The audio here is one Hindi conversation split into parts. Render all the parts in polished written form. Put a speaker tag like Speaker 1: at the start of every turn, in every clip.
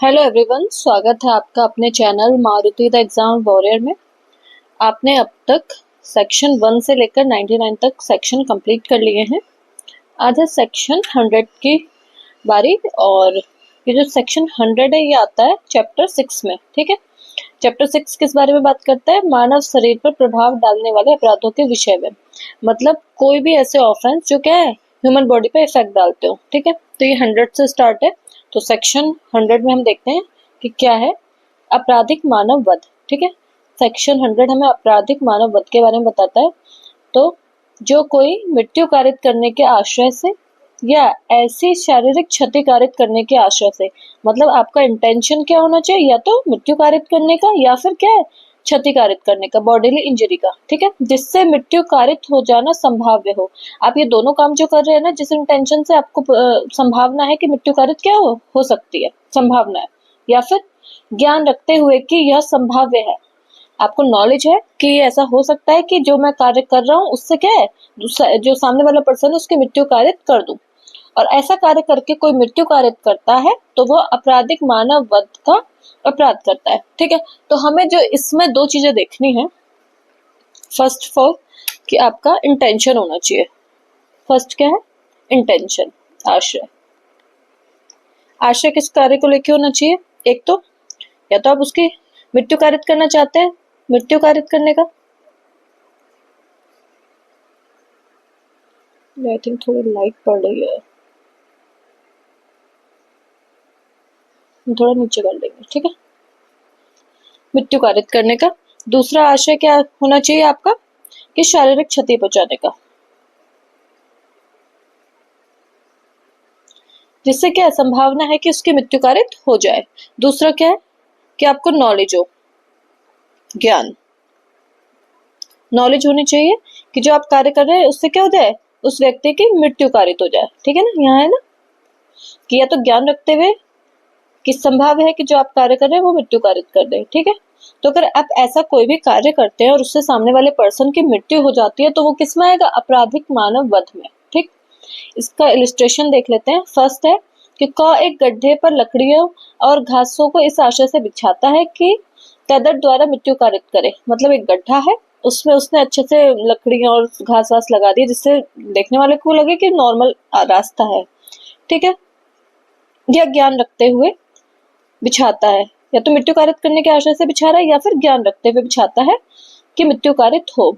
Speaker 1: हेलो एवरीवन, स्वागत है आपका अपने channel Maruti the exam warrior में। आपने अब तक सेक्शन 1 से लेकर 99 तक सेक्शन कंप्लीट कर लिए हैं। आज है सेक्शन 100 की बारी और ये जो सेक्शन 100 है ये आता है चैप्टर 6 में। ठीक है, चैप्टर 6 किस बारे में बात करता है? मानव शरीर पर प्रभाव डालने वाले अपराधों के विषय में। मतलब कोई भी ऐसे ऑफेंस जो क्या है ह्यूमन बॉडी पे इफेक्ट डालते हो। ठीक है, तो ये 100 से स्टार्ट है। तो सेक्शन 100 में हम देखते हैं कि क्या है आपराधिक मानव वध। ठीक है, सेक्शन 100 हमें आपराधिक मानव वध के बारे में बताता है। तो जो कोई मृत्यु कारित करने के आश्रय से या ऐसी शारीरिक क्षति कारित करने के आशय से, मतलब आपका इंटेंशन क्या होना चाहिए, या तो मृत्यु कारित करने का या फिर क्या है क्षति कारित करने का, बॉडीली इंजरी का। ठीक है, जिससे मृत्यु कारित हो जाना संभाव्य हो। आप ये दोनों काम जो कर रहे हैं ना, जिस इंटेंशन से आपको संभावना है कि मृत्यु कारित क्या हो सकती है, संभावना है, या फिर ज्ञान रखते हुए कि यह संभाव्य है, आपको नॉलेज है कि ऐसा हो सकता है कि जो मैं कार्य कर रहा हूँ उससे क्या है जो सामने वाला पर्सन है उसकी मृत्यु कारित कर दूं, और ऐसा कार्य करके कोई मृत्यु कारित करता है तो वह आपराधिक मानव वध का अपराध करता है। ठीक है, तो हमें जो इसमें दो चीजें देखनी है। फर्स्ट ऑफ ऑल कि आपका इंटेंशन होना चाहिए। फर्स्ट क्या है? इंटेंशन, आशय। आशय किस कार्य को लेकर होना चाहिए? एक तो या तो आप उसकी मृत्यु कारित करना चाहते हैं, मृत्यु कारित करने का, आई थिंक थोड़ी लाइट पड़ रही है, थोड़ा नीचे कर लेंगे। ठीक है, मृत्यु कारित करने का। दूसरा आशय क्या होना चाहिए आपका? कि शारीरिक क्षति पहुंचाने का, जिससे क्या संभावना है कि उसकी मृत्यु कारित हो जाए। दूसरा क्या है कि आपको नॉलेज हो, ज्ञान, नॉलेज होनी चाहिए कि जो आप कार्य कर रहे हैं उससे क्या हो जाए, उस व्यक्ति की मृत्यु कारित हो जाए। ठीक है ना, यहाँ है ना कि या तो ज्ञान रखते हुए कि संभव है कि जो आप कार्य कर रहे हैं वो मृत्यु कारित कर दे। ठीक है, तो अगर आप ऐसा कोई भी कार्य करते हैं और उससे सामने वाले पर्सन की मृत्यु हो जाती है तो वो किस में आएगा? आपराधिक मानव वध में। ठीक, इसका इलिस्ट्रेशन देख लेते हैं। फर्स्ट है कि क एक गड्ढे पर लकड़ियों और घासों को इस आशय से बिछाता है कि तदर द्वारा मृत्यु कारित करे। मतलब एक गड्ढा है, उसमें उसने अच्छे से लकड़ियां और घास वास लगा दी जिससे देखने वाले को लगे कि नॉर्मल रास्ता है। ठीक है, यह ज्ञान रखते हुए बिछाता है, या तो मृत्यु कारित करने के आशय से बिछा रहा है या फिर ज्ञान रखते हुए बिछाता है कि मृत्यु कारित हो।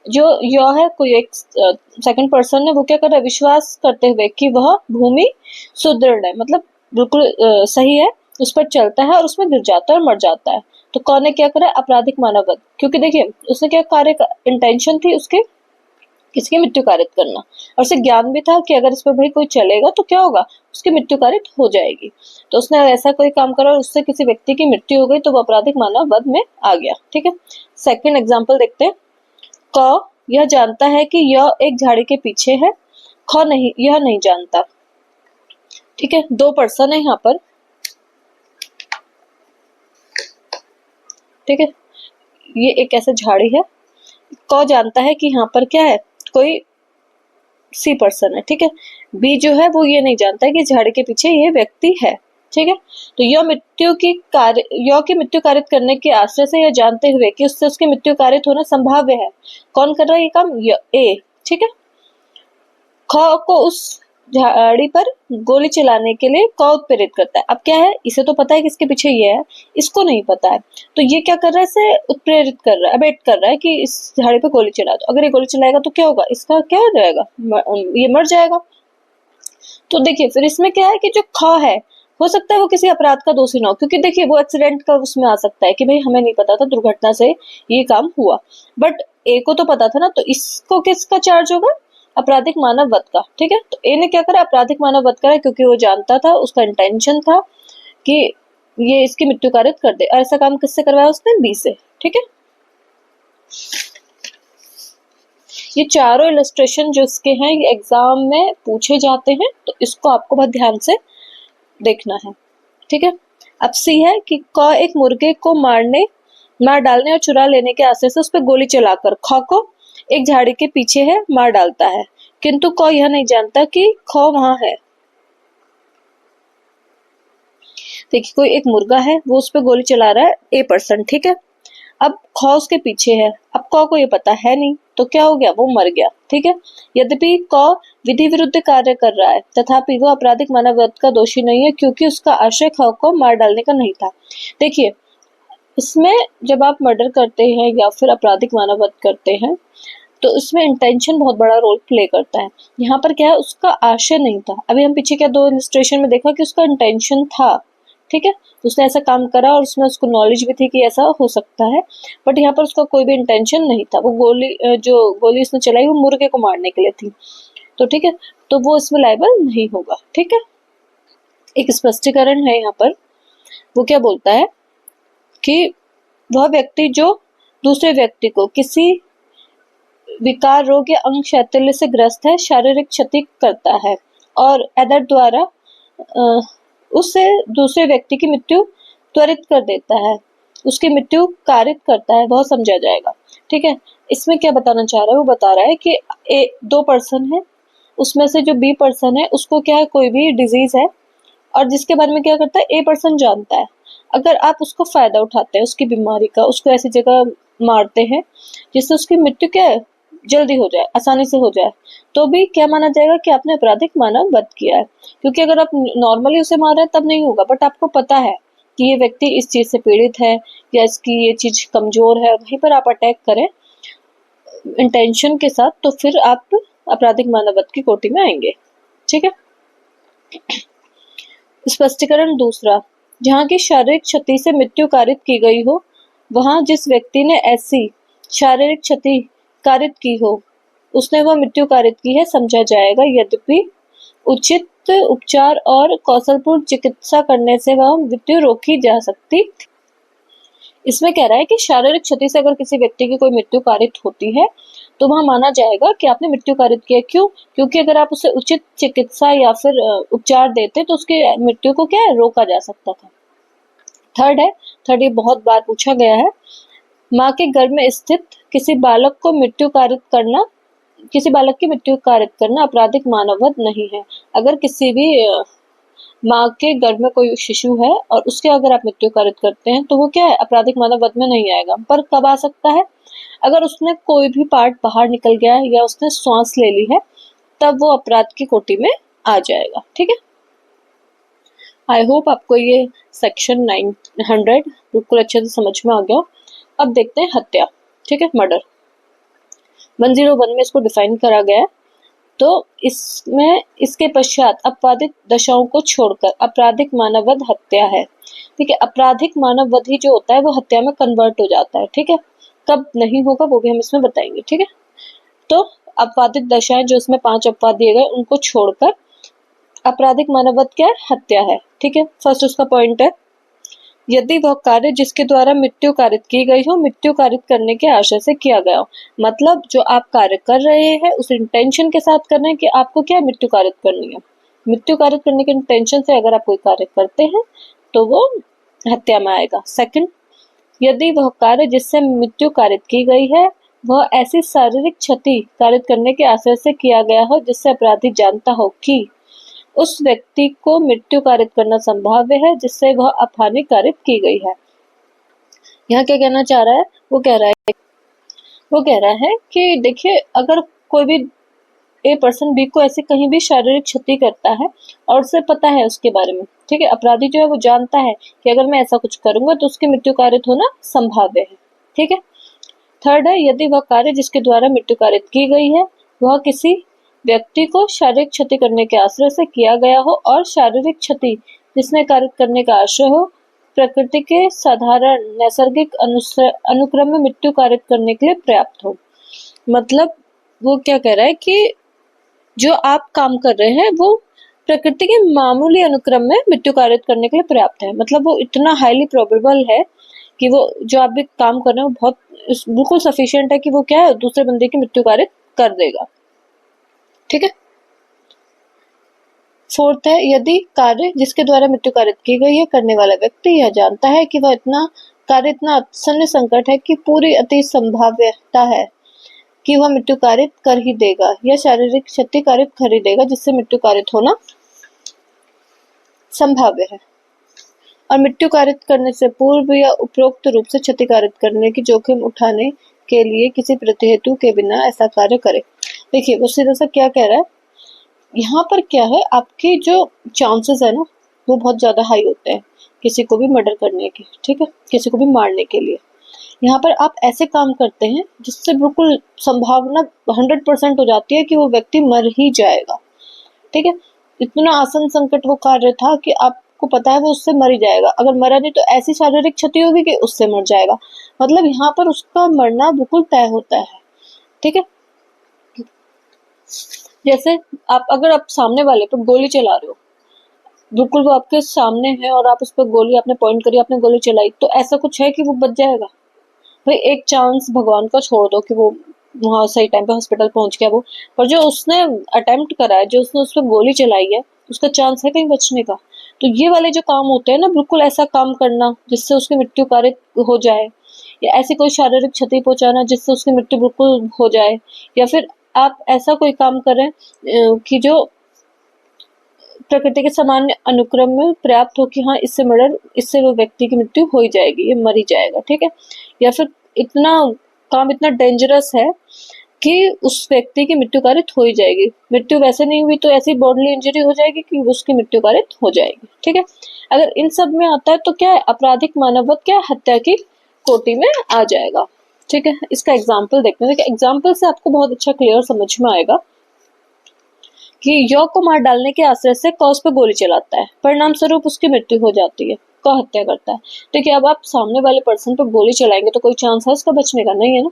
Speaker 1: जो यह है कोई एक सेकंड पर्सन है, वो क्या कर रहा है? विश्वास करते हुए कि वह भूमि सुदृढ़ है, मतलब बिल्कुल सही है, उस पर चलता है और उसमें गिर जाता है और मर जाता है। तो कौन ने क्या करा? आपराधिक मानव वध। क्योंकि देखिए उसने क्या कार्य का इंटेंशन थी उसके, किसकी मृत्यु कारित करना, और उसे ज्ञान भी था कि अगर इस पर भाई कोई चलेगा तो क्या होगा, उसकी मृत्यु कारित हो जाएगी। तो उसने ऐसा कोई काम करा और उससे किसी व्यक्ति की मृत्यु हो गई तो वो आपराधिक मानव वध में आ गया। ठीक है, सेकंड एग्जांपल देखते हैं। क यह जानता है कि यह एक झाड़ी के पीछे है, ख नहीं, यह नहीं जानता। ठीक है, दो पर्सन है यहाँ पर। ठीक है, ये एक ऐसा झाड़ी है, क जानता है कि यहाँ पर क्या है, कोई सी पर्सन है। ठीक है, बी जो है वो ये नहीं जानता है कि झाड़ी के पीछे ये व्यक्ति है। ठीक है, तो यह की मृत्यु कारित करने के आश्रय से यह जानते हुए कि उससे उसकी मृत्यु कारित होना संभाव्य है। कौन कर रहा है ये काम? ए। ठीक है, ख को उस झाड़ी पर गोली चलाने के लिए क उत्प्रेरित करता है। अब क्या है, इसे तो पता है कि इसके पीछे ये है, इसको नहीं पता है, तो ये क्या कर रहा है? इसे उत्प्रेरित कर रहा है, अबेट कर रहा है कि इस झाड़ी पे गोली चला दो। अगर ये गोली चलाएगा तो क्या होगा? इसका क्या हो जाएगा? ये मर जाएगा। तो देखिए फिर इसमें क्या है कि जो ख है, हो सकता है वो किसी अपराध का दोषी ना हो, क्योंकि देखिए वो एक्सीडेंट का उसमें आ सकता है कि भाई हमें नहीं पता था, दुर्घटना से ये काम हुआ, बट ए को तो पता था ना, तो इसको किसका चार्ज होगा? आपराधिक मानव वध का। ठीक है, तो ए ने क्या करा? आपराधिक मानव वध करा, क्योंकि वो जानता था, उसका इंटेंशन था कि ये इसकी मृत्यु कारित कर दे। ऐसा काम किससे करवाया उसने? बी से। ठीक है, ये चारों इलस्ट्रेशन जो इसके हैं ये एग्जाम में पूछे जाते हैं, तो इसको आपको बहुत ध्यान से देखना है। ठीक है, अब सी है कि क एक मुर्गे को मार डालने और चुरा लेने के आशय से उस पर गोली चलाकर ख को एक झाड़ी के पीछे है मार डालता है, किंतु क यह नहीं जानता कि ख वहां है। देखिए कोई एक मुर्गा है, वो उस पर गोली चला रहा है ए पर्सन, ठीक है। अब ख उसके पीछे है, अब क को ये पता है नहीं, तो क्या हो गया, वो मर गया, ठीक है। यद्यपि क विधि विरुद्ध कार्य कर रहा है, तथापि वो आपराधिक मानववध का दोषी नहीं है, क्योंकि उसका आशय ख को मार डालने का नहीं था। देखिए इसमें जब आप मर्डर करते हैं या फिर आपराधिक मानववध करते हैं, तो इसमें इंटेंशन बहुत बड़ा रोल प्ले करता है। यहाँ पर क्या है, उसका आशय नहीं था। अभी हम पीछे क्या 2 इलस्ट्रेशन में देखा कि उसका इंटेंशन था, ठीक है, उसने ऐसा काम करा और उसमें उसको नॉलेज भी थी कि ऐसा हो सकता है, बट यहाँ पर उसका कोई भी इंटेंशन नहीं था। वो जो गोली उसने चलाई वो मुर्गे को मारने के लिए थी, तो ठीक है, तो वो इसमें लायबल नहीं होगा, ठीक है। एक स्पष्टीकरण है यहाँ पर, वो क्या बोलता है कि वह व्यक्ति जो दूसरे व्यक्ति को किसी विकार, रोग या अंग शैथिल्य से ग्रस्त है, शारीरिक क्षति करता है और अदर द्वारा उससे दूसरे व्यक्ति की मृत्यु त्वरित कर देता है, उसकी मृत्यु कारित करता है, वह समझा जाएगा, ठीक है। इसमें क्या बताना चाह रहा है, वो बता रहा है कि 2 पर्सन है, उसमें से जो बी पर्सन है उसको क्या है, कोई भी डिजीज है और जिसके बारे में क्या करता है ए पर्सन जानता है। अगर आप उसको फायदा उठाते हैं उसकी बीमारी का, उसको ऐसी जगह मारते हैं जिससे उसकी मृत्यु क्या है, जल्दी हो जाए, आसानी से हो जाए, तो भी क्या माना जाएगा कि आपने आपराधिक मानव वध किया है। क्योंकि अगर आप नॉर्मली उसे मार रहे हैं तब नहीं होगा, बट आपको पता है कि ये व्यक्ति इस चीज से पीड़ित है या इसकी ये चीज कमजोर है, वहीं पर आप अटैक करें इंटेंशन के साथ, तो फिर आप आपराधिक मानव वध की कोटि में आएंगे, ठीक है। स्पष्टीकरण दूसरा, जहाँ की शारीरिक क्षति से मृत्यु कारित की गई हो, वहां जिस व्यक्ति ने ऐसी शारीरिक क्षति कारित की हो, उसने वह मृत्यु कारित की है, समझा जाएगा, यद्यपि उचित उपचार और कौशलपूर्ण चिकित्सा करने से वह मृत्यु रोकी जा सकती। इसमें कह रहा है कि शारीरिक क्षति से अगर किसी व्यक्ति की कोई मृत्यु कारित होती है तो वहां माना जाएगा कि आपने मृत्यु कारित किया। क्यों? क्योंकि अगर आप उसे उचित चिकित्सा या फिर उपचार देते तो उसकी मृत्यु को क्या है, रोका जा सकता था। थर्ड ये बहुत बार पूछा गया है, माँ के गर्भ में स्थित किसी बालक की मृत्यु कारित करना आपराधिक मानववध नहीं है। अगर किसी भी माँ के गर्भ में कोई शिशु है और उसके अगर आप मृत्यु कारित करते हैं तो वो क्या है, आपराधिक मानववध में नहीं आएगा। पर कब आ सकता है, अगर उसने कोई भी पार्ट बाहर निकल गया है या उसने श्वास ले ली है, तब वो अपराध की कोटि में आ जाएगा, ठीक है। आई होप आपको ये सेक्शन 900 बिल्कुल अच्छे से समझ में आ गया। अब देखते हैं हत्या, ठीक है, मर्डर 101 में इसको डिफाइन करा गया है। तो इसमें इसके पश्चात अपवादित दशाओं को छोड़कर आपराधिक मानववध हत्या है, ठीक है। आपराधिक मानववध ही जो होता है वो हत्या में कन्वर्ट हो जाता है, ठीक है। कब नहीं होगा वो भी हम इसमें बताएंगे, ठीक है। तो अपवादित दशाएं जो इसमें 5 अपवाद दिए गए उनको छोड़कर आपराधिक मानववध क्या है, हत्या है, ठीक है। फर्स्ट उसका पॉइंट है, यदि वह कार्य जिसके द्वारा मृत्यु कारित की गई हो, मृत्यु कारित करने के आशय से किया गया हो। मतलब जो आप कार्य कर रहे हैं उस इंटेंशन के साथ कर रहे हैं कि आपको क्या मृत्यु कारित करनी है। मृत्यु कारित करने के इंटेंशन से अगर आप कोई कार्य करते हैं तो वो हत्या में आएगा। सेकंड, यदि वह कार्य जिससे मृत्यु कारित की गई है वह ऐसी शारीरिक क्षति कारित करने के आशय से किया गया हो जिससे अपराधी जानता हो कि उस व्यक्ति को मृत्यु कारित करना संभाव्य है, जिससे वह अपहानि कारित की गई है। यहाँ क्या कहना चाह रहा है, वो कह रहा है कि देखिए अगर कोई भी ए पर्सन बी को ऐसे कहीं भी शारीरिक क्षति करता है और उसे पता है उसके बारे में, ठीक है, अपराधी जो है वो जानता है कि अगर मैं ऐसा कुछ करूंगा तो उसकी मृत्यु कारित होना संभाव्य है, ठीक है। थर्ड है, यदि वह कार्य जिसके द्वारा मृत्यु कारित की गई है वह किसी व्यक्ति को शारीरिक क्षति करने के आश्रय से किया गया हो और शारीरिक क्षति जिसने कारित करने का आशय हो प्रकृति के साधारण नैसर्गिक अनुक्रम में मृत्यु कारित करने के लिए पर्याप्त हो। मतलब वो क्या कह रहा है कि जो आप काम कर रहे हैं वो प्रकृति के मामूली अनुक्रम में मृत्यु कारित करने के लिए पर्याप्त है। मतलब वो इतना हाईली प्रोबेबल है कि वो जो आप भी काम कर रहे हैं वो बहुत बिल्कुल सफिशिएंट है कि वो क्या है, दूसरे बंदे की मृत्यु कारित कर देगा, ठीक है। फोर्थ है, यदि कार्य जिसके द्वारा मृत्यु कारित की गई है करने वाला व्यक्ति यह जानता है कि वह इतना आसन्न संकट है कि पूरी अति संभाव्यता है कि वह मृत्यु कारित कर ही देगा या शारीरिक क्षति कारित कर ही देगा जिससे मृत्यु कारित होना संभाव्य है। और मृत्यु कारित करने से पूर्व या उपरोक्त रूप से क्षति कारित करने की जोखिम उठाने के लिए किसी प्रतिहेतु के बिना ऐसा कार्य करे। देखिए वो सीधा सा क्या कह रहा है, यहाँ पर क्या है, आपकी जो चांसेस है ना वो बहुत ज्यादा हाई होते हैं किसी को भी मर्डर करने के, ठीक है, किसी को भी मारने के लिए। यहाँ पर आप ऐसे काम करते हैं जिससे बिल्कुल संभावना 100% हो जाती है कि वो व्यक्ति मर ही जाएगा, ठीक है। इतना आसन संकट वो कार्य था कि आपको पता है वो उससे मर ही जाएगा, अगर मरा नहीं तो ऐसी शारीरिक क्षति होगी कि उससे मर जाएगा, मतलब यहाँ पर उसका मरना बिल्कुल तय होता है, ठीक है। जैसे अगर आप सामने वाले पर गोली चला रहे हो, बिल्कुल वो आपके सामने है और आप उस पर गोली आपने पॉइंट करी, आपने गोली चलाई, तो ऐसा कुछ है कि वो बच जाएगा? भाई एक चांस भगवान का छोड़ दो कि वो वहां सही टाइम पे हॉस्पिटल पहुंच गया वो, पर जो उसने अटेम्प्ट करा है, जो उसने उस पर गोली चलाई है, उसका चांस है कहीं बचने का? तो ये वाले जो काम होते हैं ना, बिल्कुल ऐसा काम करना जिससे उसकी मृत्यु कारित हो जाए, या ऐसी कोई शारीरिक क्षति पहुंचाना जिससे उसकी मृत्यु बिल्कुल हो जाए, या फिर आप ऐसा कोई काम करें कि जो प्रकृति के सामान्य अनुक्रम में पर्याप्त हो कि हाँ इससे वो व्यक्ति की मृत्यु हो ही जाएगी, ये मर ही जाएगा, ठीक है। या फिर काम इतना डेंजरस है कि उस व्यक्ति की मृत्यु कारित हो ही जाएगी, मृत्यु वैसे नहीं हुई तो ऐसी बॉडीली इंजरी हो जाएगी कि उसकी मृत्यु कारित हो जाएगी, ठीक है। अगर इन सब में आता है तो क्या है, आपराधिक मानववध, क्या हत्या की कोटि में आ जाएगा, ठीक है। इसका एग्जाम्पल देखते हैं, एग्जाम्पल से आपको बहुत अच्छा क्लियर समझ में आएगा कि यौ को मार डालने के आश्रय से कौ पे गोली चलाता है, परिणाम स्वरूप उसकी मृत्यु हो जाती है, कौ हत्या करता है। देखिए अब आप सामने वाले पर्सन पर गोली चलाएंगे तो कोई चांस है उसका बचने का? नहीं है ना।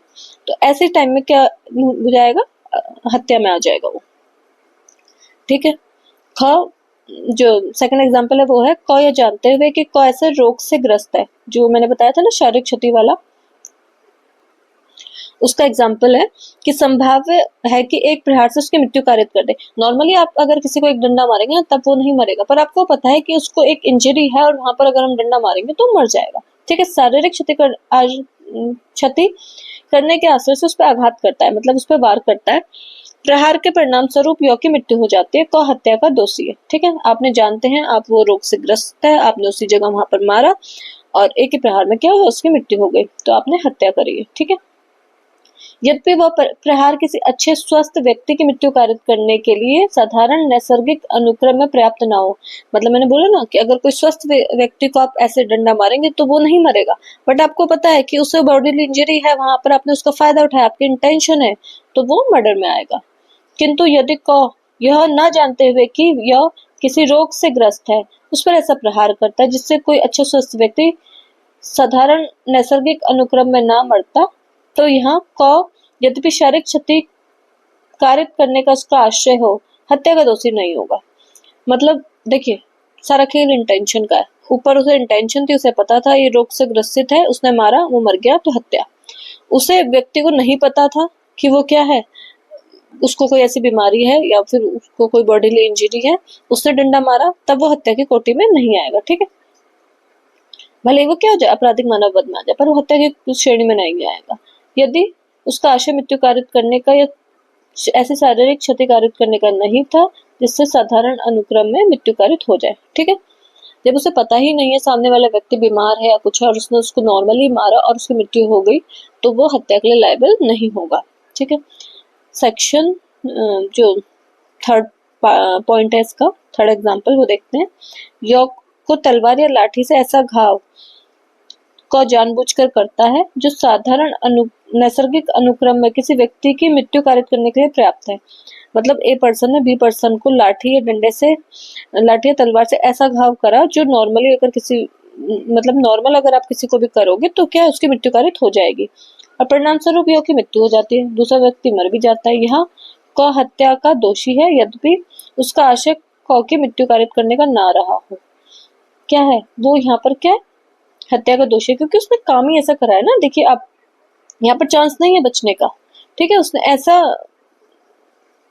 Speaker 1: तो ऐसे टाइम में क्या हो जाएगा, हत्या में आ जाएगा वो, ठीक है। ख जो सेकंड एग्जांपल है वो है, कौ यह जानते हुए कि कौ ऐसे रोग से ग्रस्त है, जो मैंने बताया था ना शारीरिक क्षति वाला, उसका एग्जाम्पल है कि संभाव्य है कि एक प्रहार से उसकी मृत्यु कारित कर दे। नॉर्मली आप अगर किसी को एक डंडा मारेंगे ना तब वो नहीं मरेगा, पर आपको पता है कि उसको एक इंजरी है और वहां पर अगर हम डंडा मारेंगे तो मर जाएगा, ठीक है। शारीरिक क्षति करने के आश्रय से उस पर आघात करता है, मतलब उस पर वार करता है, प्रहार के परिणाम स्वरूप यौ की मृत्यु हो जाती है, कौ हत्या का दोषी है, ठीक है। आपने जानते हैं आप वो रोग से ग्रस्त है, आपने उसी जगह वहां पर मारा और एक ही प्रहार में क्या हुआ, उसकी मृत्यु हो गई, तो आपने हत्या करी है, ठीक है। यद्यपि वह प्रहार किसी अच्छे स्वस्थ व्यक्ति की मृत्यु कारित करने के लिए साधारण नैसर्गिक अनुक्रम में पर्याप्त ना हो, मतलब मैंने बोला ना कि अगर कोई स्वस्थ व्यक्ति को आप ऐसे डंडा मारेंगे तो वो नहीं मरेगा, बट आपको पता है कि उसे बॉडीली इंजरी है, वहां पर आपने उसका फायदा उठाया, आपकी इंटेंशन है, तो वो मर्डर में आएगा। किंतु यदि यह न जानते हुए कि यह किसी रोग से ग्रस्त है, उस पर ऐसा प्रहार करता है जिससे कोई अच्छा स्वस्थ व्यक्ति साधारण नैसर्गिक अनुक्रम में ना मरता, तो यहाँ यद्यपि शारीरिक क्षति कारित करने का उसका आश्रय हो, हत्या का दोषी नहीं होगा। मतलब देखिए सारा खेल इंटेंशन का है, ऊपर उसे इंटेंशन थी, उसे पता था ये रोग से ग्रसित है, उसने मारा, वो मर गया, तो हत्या। उसे व्यक्ति को नहीं पता था कि वो क्या है, उसको कोई ऐसी बीमारी है या फिर उसको कोई बॉडीली इंजरी है, उसने डंडा मारा, तब वो हत्या की कोटि में नहीं आएगा, ठीक है। भले वो क्या हो जाए, आपराधिक मानववध में आ जाए, पर वो हत्या की श्रेणी में नहीं आएगा यदि उसका आशय मृत्यु कारित करने का या ऐसी शारीरिक क्षति कारित करने का नहीं था जिससे साधारण अनुक्रम में मृत्यु कारित हो जाए, ठीक है। जब उसे पता ही नहीं है सामने वाला व्यक्ति बीमार है या कुछ है और उसने उसको नॉर्मली मारा और उसकी मृत्यु हो गई, तो वो हत्या के लिए लायबल नहीं होगा, ठीक है। सेक्शन जो थर्ड पॉइंट है इसका, थर्ड एग्जांपल वो देखते हैं। यौ को तलवार या लाठी से ऐसा घाव को जानबूझकर करता है जो साधारण नैसर्गिक अनुक्रम में किसी व्यक्ति की मृत्यु कारित करने के लिए पर्याप्त है। मतलब ए पर्सन ने बी पर्सन को लाठी या तलवार से ऐसा घाव करा जो नॉर्मली अगर नॉर्मल अगर आप किसी को भी करोगे तो क्या उसकी मृत्यु कारित हो जाएगी और परिणाम स्वरूप यौ की मृत्यु हो जाती है, दूसरा व्यक्ति मर भी जाता है। यहाँ क हत्या का दोषी है यद्यपि उसका आशय क की मृत्यु कारित करने का ना रहा हो। क्या है वो यहाँ पर, क्या हत्या का दोषी है क्योंकि उसने काम ही ऐसा करा है ना। देखिए आप यहाँ पर चांस नहीं है बचने का, ठीक है। उसने ऐसा,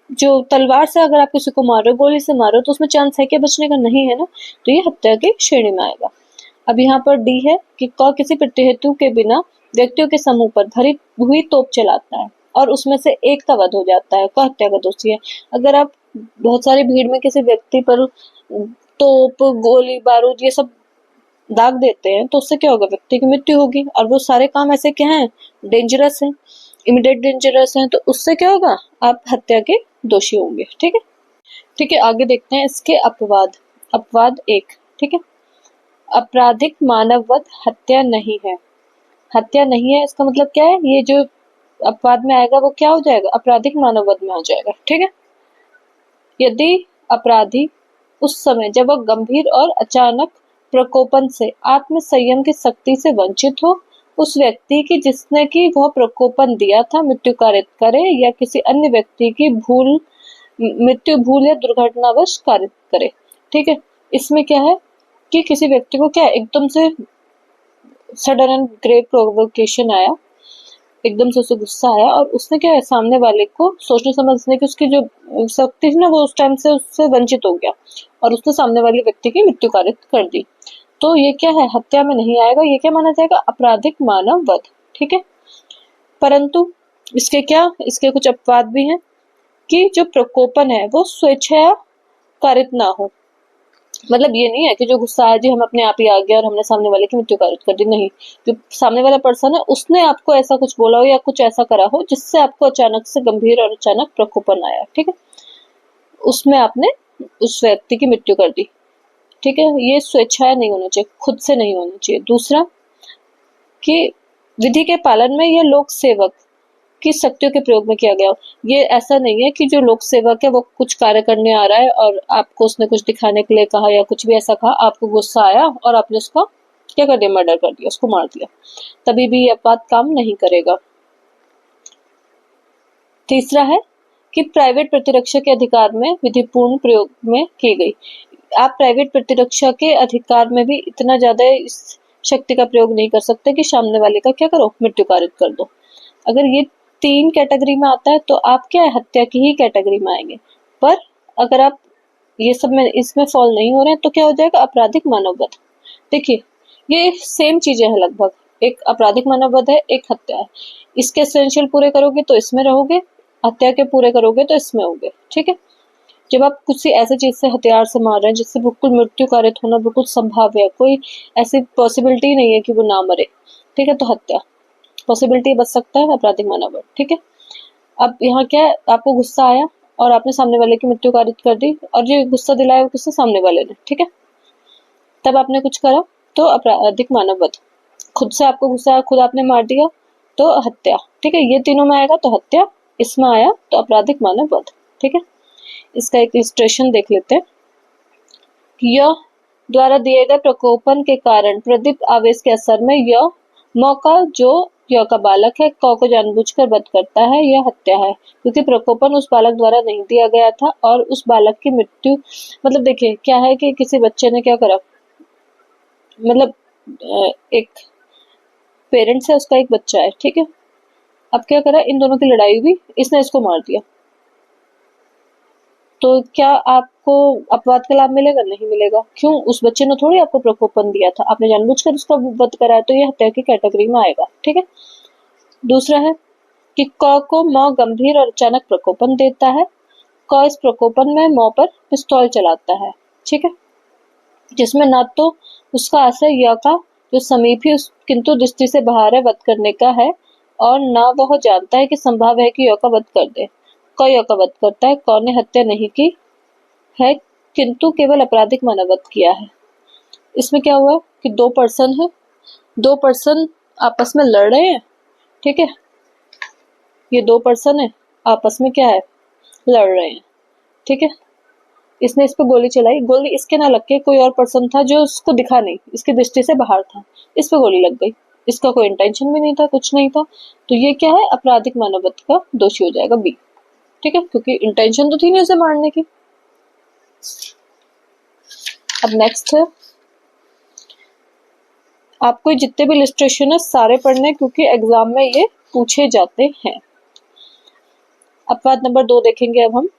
Speaker 1: जो तलवार से अगर आप किसी को मारो, गोली से मारो, तो उसमें चांस है क्या बचने का? नहीं है ना, तो ये हत्या की श्रेणी में आएगा। अब यहाँ पर डी है कि क किसी प्रतिहेतु के बिना व्यक्तियों के समूह पर भरी हुई तोप चलाता है और उसमें से एक का वध हो जाता है, क हत्या का दोषी है। अगर आप बहुत सारी भीड़ में किसी व्यक्ति पर तोप, गोली, बारूद ये सब दाग देते हैं तो उससे क्या होगा, व्यक्ति की मृत्यु होगी। और वो सारे काम ऐसे क्या हैं, डेंजरस हैं, इमीडिएट डेंजरस हैं, तो उससे क्या होगा, आप हत्या के दोषी होंगे। ठीक है, ठीक है, आगे देखते हैं इसके अपवाद। अपवाद 1, ठीक है, आपराधिक मानववध हत्या नहीं है। हत्या नहीं है इसका मतलब क्या है, ये जो अपवाद में आएगा वो क्या हो जाएगा, आपराधिक मानववध में आ जाएगा। ठीक है, यदि अपराधी उस समय जब वह गंभीर और अचानक प्रकोपन से आत्म संयम की शक्ति से वंचित हो, उस व्यक्ति की जिसने कि वह प्रकोपन दिया था मृत्यु कारित करे, या किसी अन्य व्यक्ति की मृत्यु भूल या दुर्घटनावश कारित करे। ठीक है, इसमें क्या है कि किसी व्यक्ति को क्या एकदम से सडन एंड ग्रेव प्रोवोकेशन आया, एकदम से उसे गुस्सा आया और उसने क्या है, सामने वाले को सोचने समझने की उसकी जो शक्ति थी ना, वो उस टाइम से उससे वंचित हो गया और उसने सामने वाले व्यक्ति की मृत्यु कारित कर दी। तो ये क्या है, हत्या में नहीं आएगा, ये क्या माना जाएगा, आपराधिक मानव वध। ठीक है, परंतु इसके कुछ अपवाद भी हैं कि जो प्रकोपन है वो स्वेच्छा कारित ना हो। मतलब ये नहीं है कि जो गुस्सा आया जी हम अपने आप ही आ गया और हमने सामने वाले की मृत्यु कारित कर दी, नहीं, जो सामने वाला पर्सन है उसने आपको ऐसा कुछ बोला हो या कुछ ऐसा करा हो जिससे आपको अचानक से गंभीर और अचानक प्रकोपन आया। ठीक है, उसमें आपने उस व्यक्ति की मृत्यु कर दी। ठीक है, ये स्वेच्छा नहीं होना चाहिए, खुद से नहीं होना चाहिए। दूसरा कि विधि के पालन में यह लोक सेवक की शक्तियों के प्रयोग में किया गया। ये ऐसा नहीं है कि जो लोक सेवक है वो कुछ कार्य करने आ रहा है और आपको उसने कुछ दिखाने के लिए कहा या कुछ भी ऐसा कहा, आपको गुस्सा आया और आपने उसका क्या कर दिया, मर्डर कर दिया, उसको मार दिया, तभी भी ये अपवाद काम नहीं करेगा। तीसरा है कि प्राइवेट प्रतिरक्षा के अधिकार में विधिपूर्ण प्रयोग में की गई। आप प्राइवेट प्रतिरक्षा के अधिकार में भी इतना ज्यादा इस शक्ति का प्रयोग नहीं कर सकते कि सामने वाले का क्या करो, मृत्यु कारित कर दो। अगर ये 3 कैटेगरी में आता है तो आप क्या है, हत्या की ही कैटेगरी में आएंगे। पर अगर आप ये सब में इसमें फॉल नहीं हो रहे हैं तो क्या हो जाएगा, आपराधिक मानववध। देखिए ये सेम चीजें हैं लगभग, एक आपराधिक मानववध है, एक हत्या है। इसके एसेंशियल पूरे करोगे तो इसमें रहोगे, हत्या के पूरे करोगे तो इसमें होगे। ठीक है, जब आप किसी ऐसे चीज से हथियार से मार रहे हैं जिससे बिल्कुल मृत्यु कारित होना बिल्कुल संभाव्य है, कोई ऐसी पॉसिबिलिटी नहीं है कि वो ना मरे, ठीक है, तो हत्या पॉसिबिलिटी बच सकता है, आपराधिक मानववध। ठीक है, अब यहाँ क्या है, आपको गुस्सा आया और आपने सामने वाले की मृत्यु कारित कर दी, और जो गुस्सा दिलाया वो किससे, सामने वाले ने। ठीक है, तब आपने कुछ करा तो आपराधिक मानववध। खुद से आपको गुस्सा आया, खुद आपने मार दिया तो हत्या। ठीक है, ये तीनों में आएगा तो हत्या, इसमें आया तो आपराधिक मानववध। ठीक है, इसका एक इलस्ट्रेशन देख लेते हैं। यह द्वारा दिए गए प्रकोपन के कारण प्रदीप्त आवेश के असर में यह मौका जो य का बालक है क को जानबूझकर वध करता है, यह हत्या है, क्योंकि प्रकोपन उस बालक द्वारा नहीं दिया गया था और उस बालक की मृत्यु, मतलब देखिए क्या है कि किसी बच्चे ने क्या करा, मतलब एक पेरेंट्स है, उसका एक बच्चा है, ठीक है, अब क्या करा, इन दोनों की लड़ाई हुई, इसने इसको मार दिया, तो क्या आपको अपवाद का लाभ मिलेगा, नहीं मिलेगा। क्यों, उस बच्चे ने थोड़ी आपको प्रकोपन दिया था, आपने जानबूझकर उसका वध कराया, तो ये हत्या की कैटेगरी में आएगा। ठीक है, दूसरा है कि क को म गंभीर और अचानक प्रकोपन देता है, क इस प्रकोपन में म पर पिस्तौल चलाता है। ठीक है, जिसमें ना तो उसका आशय य का जो समीप ही किंतु दृष्टि से बाहर है वध करने का है, और ना वह जानता है कि संभव है कि य का वध कर दे। क य का वध करता है, क ने हत्या नहीं की है किंतु केवल आपराधिक मानववध किया है। इसमें क्या हुआ कि 2 पर्सन है, 2 पर्सन आपस में लड़ रहे हैं। ठीक है, ये 2 पर्सन है, आपस में क्या है, लड़ रहे हैं। ठीक है, इसने इस पे गोली चलाई, गोली इसके ना लग के कोई और पर्सन था जो उसको दिखा नहीं, इसकी दृष्टि से बाहर था, इस पे गोली लग गई, इसका कोई इंटेंशन भी नहीं था, कुछ नहीं था, तो ये क्या है, आपराधिक मानववध का दोषी हो जाएगा, बी। ठीक है, क्योंकि इंटेंशन तो थी नहीं उसे मारने की। अब नेक्स्ट है, आपको जितने भी इलस्ट्रेशन है सारे पढ़ने, क्योंकि एग्जाम में ये पूछे जाते हैं। अपवाद नंबर 2 देखेंगे अब हम।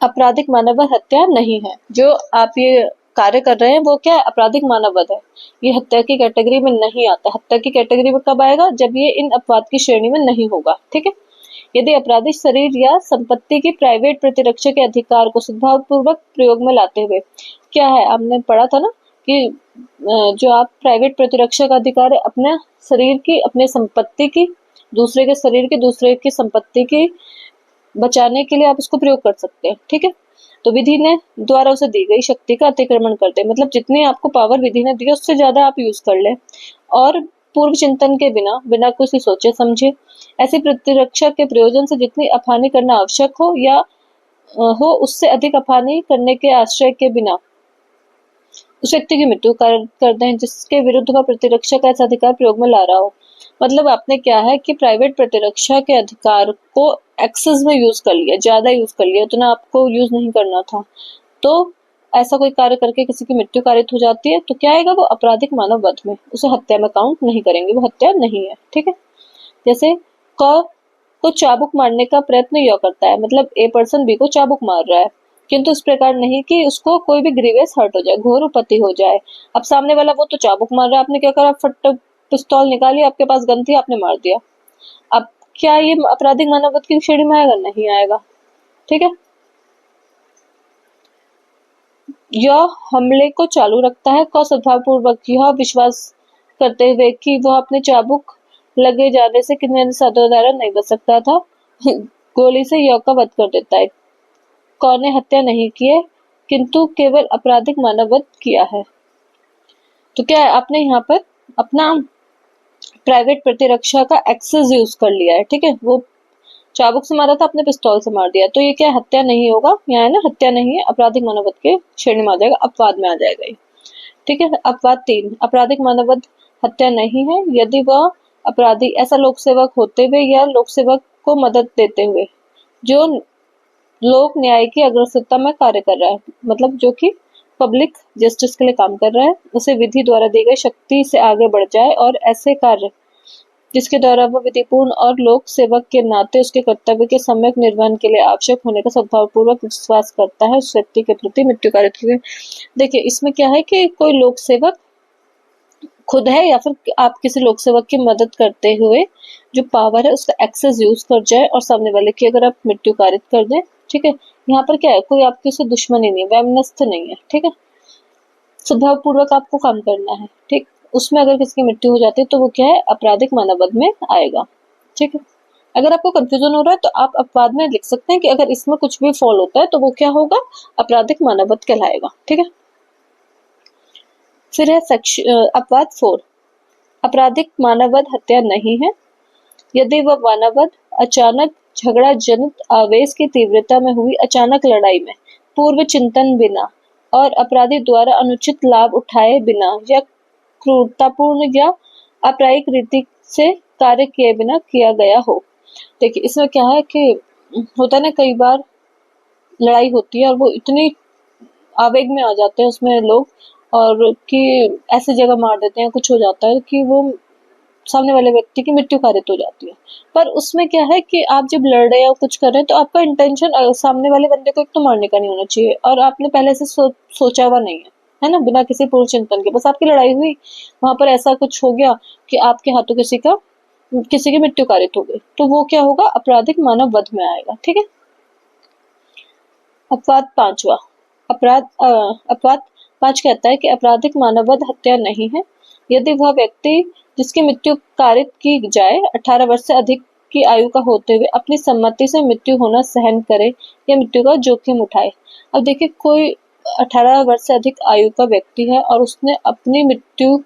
Speaker 1: आपराधिक मानववध हत्या नहीं है, जो आप ये कार्य कर रहे हैं वो क्या है, आपराधिक मानववध है, ये हत्या की कैटेगरी में नहीं आता। हत्या की कैटेगरी में कब आएगा, जब ये इन अपवाद की श्रेणी में नहीं होगा। ठीक है, यदि अपराधी शरीर या संपत्ति की प्राइवेट प्रतिरक्षा के अधिकार को सद्भावपूर्वक प्रयोग में लाते हुए, क्या है, हमने पढ़ा था ना कि जो आप प्राइवेट प्रतिरक्षा का अधिकार है अपने शरीर की, अपने संपत्ति की, दूसरे के शरीर की, दूसरे की संपत्ति की बचाने के लिए आप इसको प्रयोग कर सकते हैं। ठीक है, तो विधि ने द्वारा उसे दी गई शक्ति का अतिक्रमण करते हैं, मतलब जितनी आपको पावर विधि ने दी है उससे ज्यादा आप यूज कर ले, और पूर्व चिंतन के बिना, बिना कुछ सोचे समझे ऐसी प्रतिरक्षा के प्रयोजन से जितनी अफानी करना आवश्यक हो या हो उससे अधिक अफानी करने के आश्रय के बिना उस व्यक्ति की मृत्यु कर दें जिसके विरुद्ध वह प्रतिरक्षा का ऐसा अधिकार प्रयोग में ला रहा हो। मतलब आपने क्या है कि प्राइवेट प्रतिरक्षा के अधिकार को एक्सेस में यूज कर लिया, ज्यादा यूज कर लिया, उतना आपको यूज नहीं करना था, तो ऐसा कोई कार्य करके किसी की मृत्यु कारित हो जाती है तो क्या आएगा, वो आपराधिक मानव वध में, उसे हत्या में काउंट नहीं करेंगे, वो हत्या नहीं है। ठीक है, जैसे क को चाबुक मारने का प्रयत्न यह करता है, मतलब ए पर्सन बी को चाबुक मार रहा है, किंतु इस प्रकार नहीं कि उसको कोई भी ग्रीवियस हर्ट हो जाए, घोर उपत्ति हो जाए। अब सामने वाला वो तो चाबुक मार रहा है, आपने क्या करा, फट पिस्तौल निकाली, आपके पास गन थी, आपने मार दिया। अब क्या ये आपराधिक मानव वध की श्रेणी में आएगा? नहीं आएगा। ठीक है, यह हमले को चालू रखता है क सद्भावपूर्वक यह विश्वास करते हुए कि वह अपने चाबुक लगे जाने से किसी अन्य साधनों द्वारा नहीं बच सकता था, गोली से यह का वध कर देता है। क ने हत्या नहीं की है किंतु केवल आपराधिक मानव वध किया है। तो क्या है, आपने यहाँ पर अपना प्राइवेट प्रतिरक्षा का एक्सेस यूज कर लिया है। ठीक है, वो चाबुक से मारा था, अपने पिस्तौल से मार दिया, तो ये क्या हत्या नहीं होगा, यहाँ है ना, हत्या नहीं है, आपराधिक मानव वध के श्रेणी में आ जाएगा, अपवाद में आ जाएगा ये। ठीक है, अपवाद 3, आपराधिक मानव वध हत्या नहीं है यदि वह अपराधी ऐसा लोक सेवक होते हुए या लोक सेवक को मदद देते हुए जो लोक न्याय की अग्रसरता में कार्य कर रहा है, मतलब जो कि पब्लिक जस्टिस के लिए काम कर रहा है, उसे विधि द्वारा दी गई शक्ति से आगे बढ़ जाए और ऐसे कार्य जिसके द्वारा वह विधिपूर्ण और लोक सेवक के नाते उसके कर्तव्य के सम्यक निर्वहन के लिए आवश्यक होने का सद्भावपूर्वक विश्वास करता है, उस व्यक्ति के प्रति मृत्यु कारित हुए। देखिए इसमें क्या है कि कोई लोक सेवक खुद है या फिर आप किसी लोक सेवक की मदद करते हुए जो पावर है उसका एक्सेस यूज कर जाए और सामने वाले की अगर आप मृत्यु कारित कर दें। ठीक है, यहाँ पर क्या है, कोई आपके से दुश्मनी नहीं, वैमनस्थ नहीं है। ठीक है, सद्भावपूर्वक आपको काम करना है। ठीक, उसमें अगर किसी की मृत्यु हो जाती है तो वो क्या है, आपराधिक मानव वध में आएगा। ठीक है, अगर आपको कंफ्यूजन हो रहा है तो आप अपवाद में लिख सकते हैं कि अगर इसमें कुछ भी फॉल होता है तो वो क्या होगा, आपराधिक मानव वध कहलाएगा। ठीक है, फिर है अपवाद 4, आपराधिक मानव वध हत्या नहीं है यदि वह मानव वध अचानक झगड़ा जनित आवेश की तीव्रता में हुई अचानक लड़ाई में पूर्व चिंतन बिना और अपराधी द्वारा अनुचित लाभ उठाए बिना या क्रूरतापूर्ण या अपराधिक रीति से कार्य किए बिना किया गया हो। देखिए इसमें क्या है कि होता है ना, कई बार लड़ाई होती है और वो इतनी आवेग में आ जाते हैं उसमें लोग, और कि ऐसी जगह मार देते हैं, कुछ हो जाता है कि वो सामने वाले व्यक्ति की मृत्यु कारित हो जाती है। पर उसमें क्या है कि आप जब लड़ रहे हैं या कुछ कर रहे हैं तो आपका इंटेंशन सामने वाले बंदे को एक तो मारने का नहीं होना चाहिए, और आपने पहले से सोचा हुआ नहीं है ना, बिना किसी पूर्व चिंतन के, बस आपकी लड़ाई हुई, वहां पर ऐसा कुछ हो गया कि आपके हाथों किसी की मृत्यु कारित हो गई, तो वो क्या होगा, आपराधिक मानव वध में आएगा। ठीक है, अपवाद 5वां, अपवाद 5 कहता है कि आपराधिक मानव वध हत्या नहीं है यदि वह व्यक्ति जिसकी मृत्यु कारित की जाए 18 वर्ष से अधिक की आयु का होते हुए अपनी सम्मति से मृत्यु होना सहन करे या मृत्यु का जोखिम उठाए। अब देखिए कोई 18 वर्ष से अधिक आयु का व्यक्ति है और उसने अपनी मृत्यु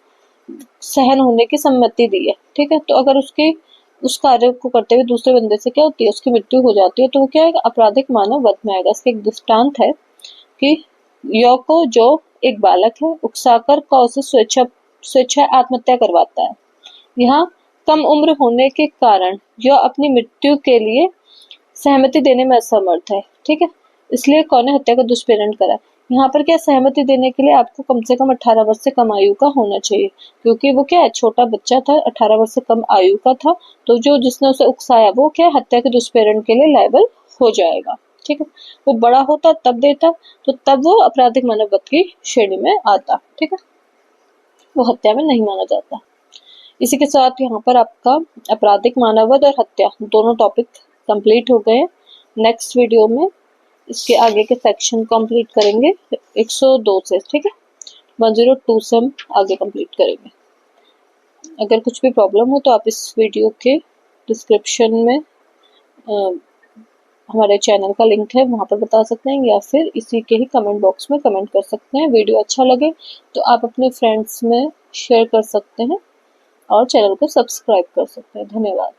Speaker 1: सहन होने की सम्मति दी है। ठीक है, तो अगर उसकी उस कार्य को करते हुए दूसरे बंदे से क्या होती है, उसकी मृत्यु हो जाती है, तो वो क्या है, आपराधिक मानव वध में आएगा। इसका एक दृष्टांत है कि को जो एक बालक है उकसाकर उसे स्वेच्छा आत्महत्या करवाता है। यहाँ कम उम्र होने के कारण यह अपनी मृत्यु के लिए सहमति देने में असमर्थ है। ठीक है, इसलिए ने हत्या का दुष्प्रेरण करा। यहाँ पर क्या सहमति देने के लिए आपको कम से कम 18 वर्ष से कम आयु का होना चाहिए, क्योंकि वो क्या है, छोटा बच्चा था, 18 वर्ष से कम आयु का था, तो जो जिसने उसे उकसाया वो क्या हत्या के दुष्प्रेरण के लिए लायबल हो जाएगा। ठीक है, वो बड़ा होता तब देता, तो तब वो आपराधिक मानव वध की श्रेणी में आता। ठीक है, वो हत्या में नहीं माना जाता। इसी के साथ यहाँ पर आपका आपराधिक मानव वध और हत्या दोनों टॉपिक कंप्लीट हो गए। नेक्स्ट वीडियो में इसके आगे के सेक्शन कंप्लीट करेंगे 102 से। ठीक है, 102 से हम आगे कंप्लीट करेंगे। अगर कुछ भी प्रॉब्लम हो तो आप इस वीडियो के डिस्क्रिप्शन में हमारे चैनल का लिंक है, वहाँ पर बता सकते हैं, या फिर इसी के ही कमेंट बॉक्स में कमेंट कर सकते हैं। वीडियो अच्छा लगे तो आप अपने फ्रेंड्स में शेयर कर सकते हैं और चैनल को सब्सक्राइब कर सकते हैं। धन्यवाद।